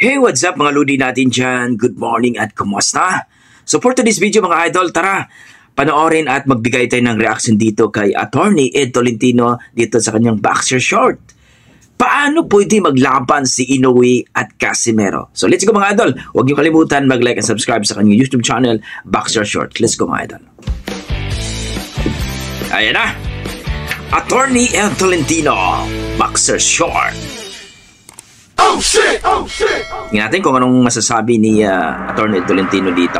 Hey, what's up mga ludi natin dyan? Good morning at kumusta? So for today's video mga idol, tara, panoorin at magbigay tayo ng reaction dito kay Attorney Ed Tolentino dito sa kanyang boxer short. Paano pwede maglaban si Inoue at Casimero? So let's go mga idol. Huwag niyo kalimutan mag-like and subscribe sa kanyang YouTube channel, Boxer Short. Let's go mga idol. Ayan na. Attorney Ed Tolentino, Boxer Short. Oh shit! Oh shit! Tingnan natin kung anong masasabi ni Attorney Tolentino dito.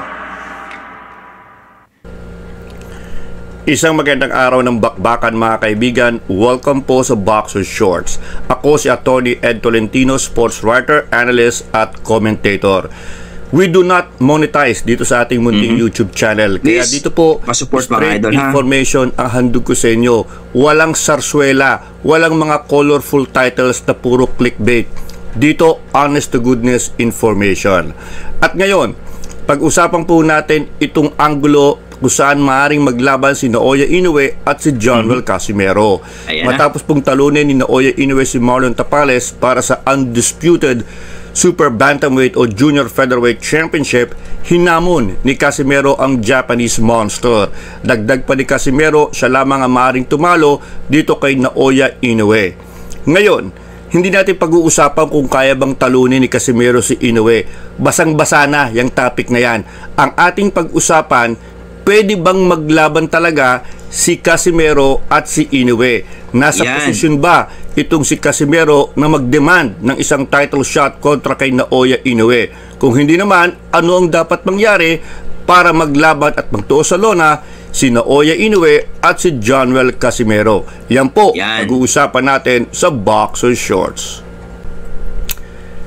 Isang magandang araw ng bakbakan mga kaibigan. Welcome po sa Boxer Shorts. Ako si Attorney Ed Tolentino, sports writer, analyst at commentator. We do not monetize dito sa ating munting YouTube channel. Kaya dito po, straight information ang handog ko sa inyo. Walang sarswela, walang mga colorful titles na puro clickbait. Dito, honest to goodness information. At ngayon, pag-usapan po natin itong anggulo kung saan maaaring maglaban si Naoya Inoue at si Jonwell Casimero. Matapos pong talunin ni Naoya Inoue si Marlon Tapales para sa undisputed Super Bantamweight o Junior Featherweight Championship, hinamon ni Casimero ang Japanese Monster. Dagdag pa ni Casimero, siya lamang ang maaaring tumalo dito kay Naoya Inoue. Ngayon, hindi natin pag-uusapan kung kaya bang talunin ni Casimero si Inoue. Basang-basa na yung topic na yan. Ang ating pag-usapan, pwede bang maglaban talaga si Casimero at si Inoue? Nasa posisyon ba itong si Casimero na mag-demand ng isang title shot kontra kay Naoya Inoue? Kung hindi naman, ano ang dapat mangyari para maglaban at magtuos sa lona si Naoya Inoue at si Jonwell Casimero? Yan po, pag-uusapan natin sa Boxer Shorts.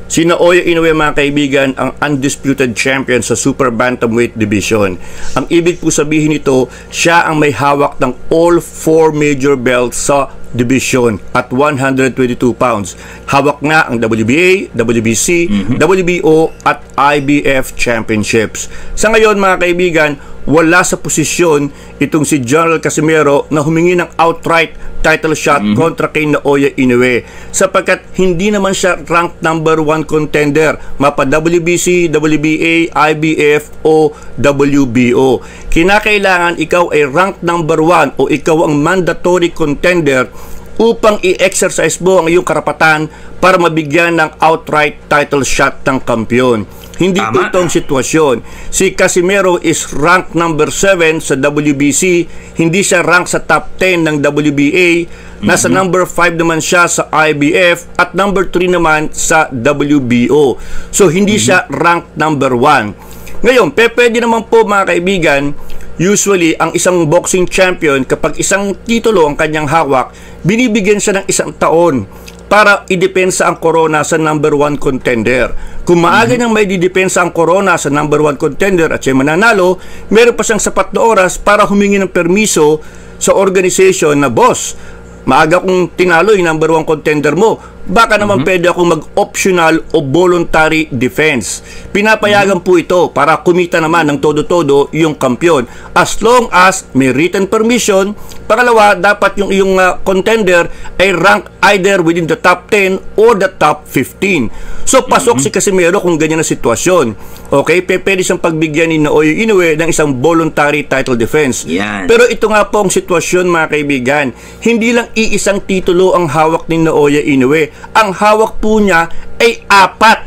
Si Naoya Inoue mga kaibigan ang undisputed champion sa Super Bantamweight Division. Ang ibig po sabihin nito, siya ang may hawak ng all 4 major belts sa division at 122 pounds. Hawak na ang WBA, WBC, WBO at IBF championships. Sa ngayon mga kaibigan, wala sa posisyon itong si Jonwell Casimero na humingi ng outright title shot kontra kay Naoya Inoue sapagkat hindi naman siya ranked number 1 contender mapa WBC, WBA, IBF o WBO. Kinakailangan ikaw ay ranked number 1 o ikaw ang mandatory contender upang i-exercise mo ang iyong karapatan para mabigyan ng outright title shot ng kampiyon. Hindi po itong sitwasyon. Si Casimero is ranked number 7 sa WBC, hindi siya rank sa top 10 ng WBA, nasa number 5 naman siya sa IBF at number 3 naman sa WBO. So hindi siya ranked number 1. Ngayon, pwede naman po mga kaibigan, usually ang isang boxing champion kapag isang titulo ang kanyang hawak, binibigyan siya ng isang taon para idepensa ang corona sa number 1 contender. Kung maaga niyang may didepensa ang corona sa number 1 contender at siya mananalo, meron pa siyang sapat na oras para humingi ng permiso sa organization na, boss, maaga kong tinalo yung number 1 contender mo, baka naman pwede akong mag-optional o voluntary defense. Pinapayagan po ito para kumita naman ng todo-todo yung kampiyon as long as may written permission. Pangalawa, dapat yung iyong contender ay rank either within the top 10 or the top 15. So pasok si Casimero kung ganyan na sitwasyon. Okay, pwede siyang pagbigyan ni Naoya Inoue ng isang voluntary title defense. Pero ito nga po ang sitwasyon mga kaibigan. Hindi lang iisang titulo ang hawak ni Naoya Inoue. Ang hawak po niya ay apat.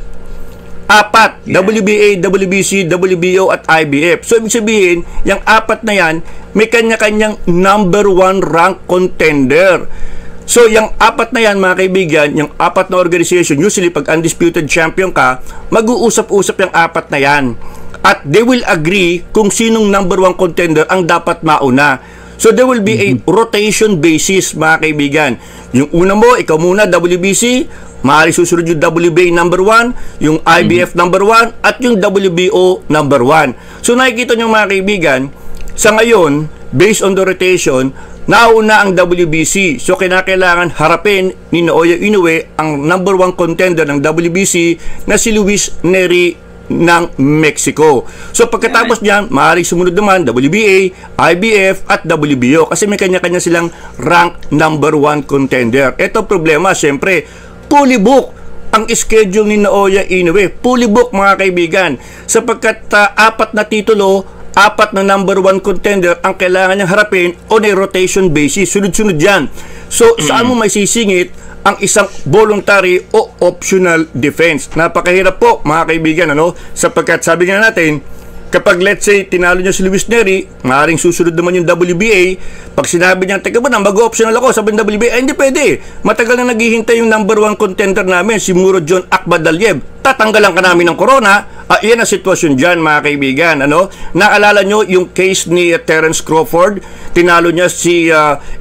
WBA, WBC, WBO at IBF. So ibig sabihin, yung apat na yan, may kanya-kanyang number 1 rank contender. So yung apat na yan mga kaibigan, yung apat na organization, usually pag undisputed champion ka, mag-uusap-usap yung apat na yan. At they will agree kung sinong number 1 contender ang dapat mauna. So there will be a rotation basis mga kaibigan. Yung una mo, ikaw muna, WBC, maaari susunod yung WBA number 1, yung IBF number 1, at yung WBO number 1. So nakikita nyo mga kaibigan, sa ngayon, based on the rotation, nauna ang WBC. So kinakailangan harapin ni Naoya Inoue ang number 1 contender ng WBC na si Luis Nery ng Mexico. So pagkatapos niyan, maaaring sumunod naman WBA, IBF at WBO kasi may kanya-kanya silang rank number 1 contender. Ito problema, syempre, fully book ang schedule ni Naoya Inoue. Fully book mga kaibigan. Sapagkat 4 na titulo, 4 na number 1 contender ang kailangan niyang harapin on a rotation basis. Sunod-sunod yan. So, saan mo may sisingit ang isang voluntary o optional defense? Napakahirap po mga kaibigan, ano? Sapagkat sabi nga natin, kapag let's say tinalo niya si Luis Neri, maaaring susunod naman yung WBA. Pag sinabi niya, teka ba na, mag-optional ako, sabi ng WBA, ay hindi pwede. Matagal na naghihintay yung number 1 contender namin, si Murodjon Akhmadaliev. Tatanggalan ka namin ng corona. Iyan ang sitwasyon dyan mga kaibigan. Ano? Naalala nyo yung case ni Terence Crawford? Tinalo niya si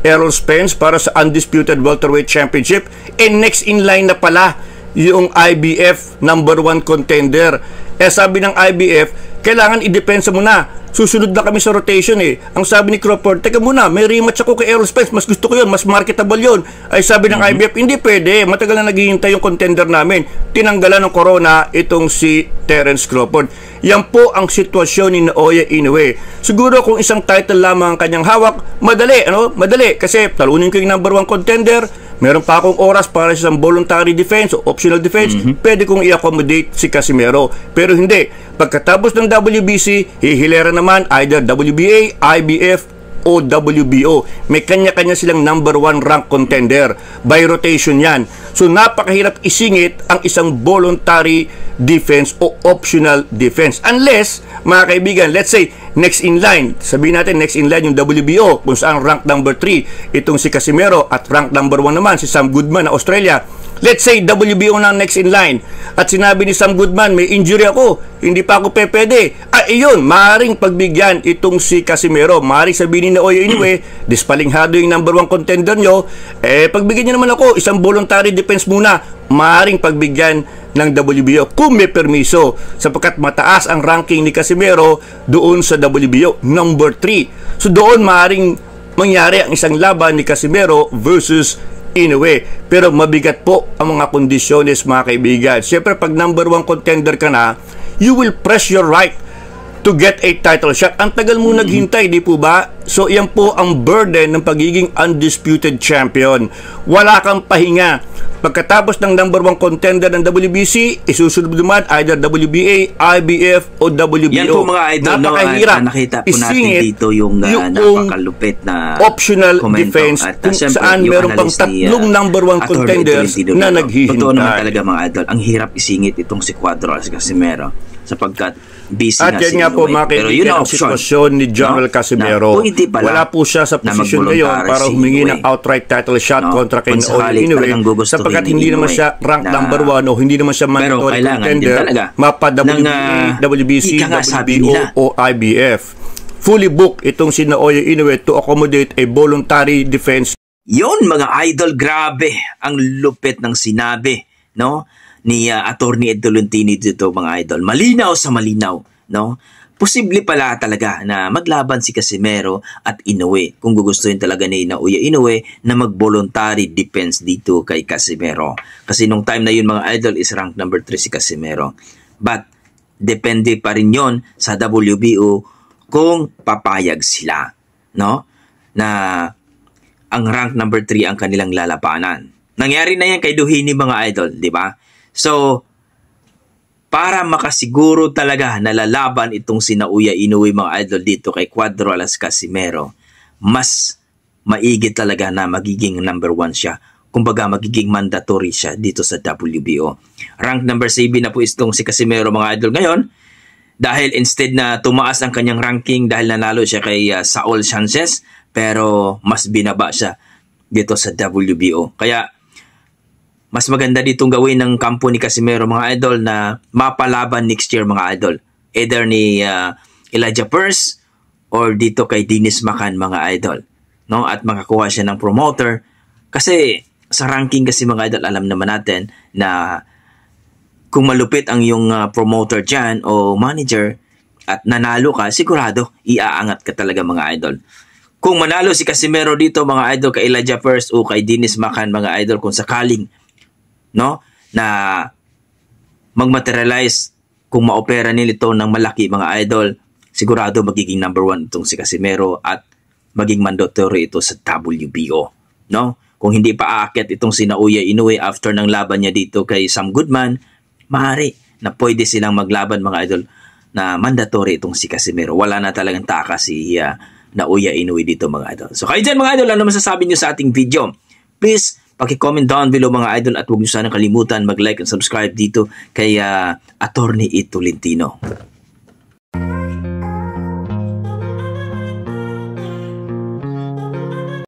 Errol Spence para sa Undisputed Welterweight Championship. And next in line na pala yung IBF number 1 contender. Sabi ng IBF, kailangan i-depensa mo na. Susunod na kami sa rotation eh. Ang sabi ni Crawford, teka muna, may rematch ako kay Errol Spence, mas gusto ko yun, mas marketable yun. Ay sabi ng IBF, hindi pwede, matagal na naghihintay yung contender namin. Tinanggalan ng corona itong si Terence Crawford. Yan po ang sitwasyon ni Naoya Inoue. Siguro kung isang title lamang ang kanyang hawak, madali, ano? Madali, kasi talunin ko yung number 1 contender, meron pa akong oras para sa isang voluntary defense o optional defense, pwede kong i-accommodate si Casimero. Pero hindi. Pagkatapos ng WBC, hihilera naman either WBA, IBF, o WBO. May kanya-kanya silang number 1 rank contender. By rotation yan. So, napakahirap isingit ang isang voluntary defense o optional defense. Unless, mga kaibigan, let's say, next in line. Sabihin natin, next in line yung WBO, kung saan rank number 3, itong si Casimero, at rank number 1 naman, si Sam Goodman na Australia. Let's say, WBO na next in line. At sinabi ni Sam Goodman, may injury ako, hindi pa ako pwede. Iyon, maaaring pagbigyan itong si Casimero. Maaaring sabihin ni Naoya Inoue, dispalinghado yung number 1 contender nyo, pagbigyan nyo naman ako, isang voluntary defense muna. Maaaring pagbigyan ng WBO kung may permiso, sapagkat mataas ang ranking ni Casimero doon sa WBO, number 3. So doon maaaring mangyari ang isang laban ni Casimero versus Inoue. Pero mabigat po ang mga kondisyones mga kaibigan. Siyempre pag number 1 contender ka na, you will press your right to get a title shot. Ang tagal mo naghintay, di po ba? So yan po ang burden ng pagiging undisputed champion. Wala kang pahinga. Pagkatapos ng number 1 contender ng WBC, isusunod naman either WBA, IBF o WBO. Yan po mga idol, napakahirap. Nakita po natin dito yung napakalupit na optional defense at kung saan meron pang tatlong number 1 contenders na naghihintay. Totoo naman talaga mga idol, ang hirap isingit itong si Cuadras Casimero sapagkat busy at yan nga po mga kaibigan ang sitwasyon ni General Casimero. Wala po siya sa posisyon ngayon para humingi ng outright title shot kontra kay Naoya Inoue sapagkat hindi naman siya rank number 1 o hindi naman siya mandatory contender mapa WBA, WBC, WBO o IBF. Fully booked itong si Naoya Inoue to accommodate a voluntary defense. Yon mga idol, grabe ang lupit ng sinabi, no? Ni Attorney Ed Tolentino dito mga idol. Malinaw sa malinaw, no? Posible pala talaga na maglaban si Casimero at Inoue kung gugustuhin talaga ni Naoya Inoue na mag-voluntary defense dito kay Casimero. Kasi nung time na yun mga idol is rank number 3 si Casimero. But depende pa rin yon sa WBO kung papayag sila, no? Na ang rank number 3 ang kanilang lalabanan. Nangyari na yan kay Duhini mga idol, di ba? So, para makasiguro talaga na lalaban itong si Naoya Inoue mga idol dito kay Cuadras Casimero, mas maigi talaga na magiging number 1 siya. Kumbaga magiging mandatory siya dito sa WBO. Rank number 7 na po itong si Casimero mga idol ngayon dahil instead na tumaas ang kanyang ranking dahil nanalo siya kay Saul Sanchez, pero mas binaba siya dito sa WBO. Kaya mas maganda ditong gawin ng kampo ni Casimero mga idol na mapalaban next year mga idol. Either ni Elijah Purse or dito kay Dennis Macan mga idol. No? At makakuha siya ng promoter. Kasi sa ranking kasi mga idol, alam naman natin na kung malupit ang yung promoter dyan o manager at nanalo ka, sigurado iaangat ka talaga mga idol. Kung manalo si Casimero dito mga idol kay Elijah Purse o kay Dennis Macan mga idol, kung sakaling no na magmaterialize, kung maopera nila ito ng malaki mga idol, sigurado magiging number 1 itong si Casimero at maging mandatory ito sa WBO, no? kung hindi pa aakyat itong si Naoya Inoue after ng laban niya dito kay Sam Goodman, maaari na pwede silang maglaban mga idol na mandatory itong si Casimero. Wala na talagang taka si Naoya Inoue dito mga idol. So kayo dyan mga idol, ano masasabi nyo sa ating video? Please, paki-comment down below mga idol at huwag nyo sana kalimutan mag-like and subscribe dito kay Attorney Ed Tolentino.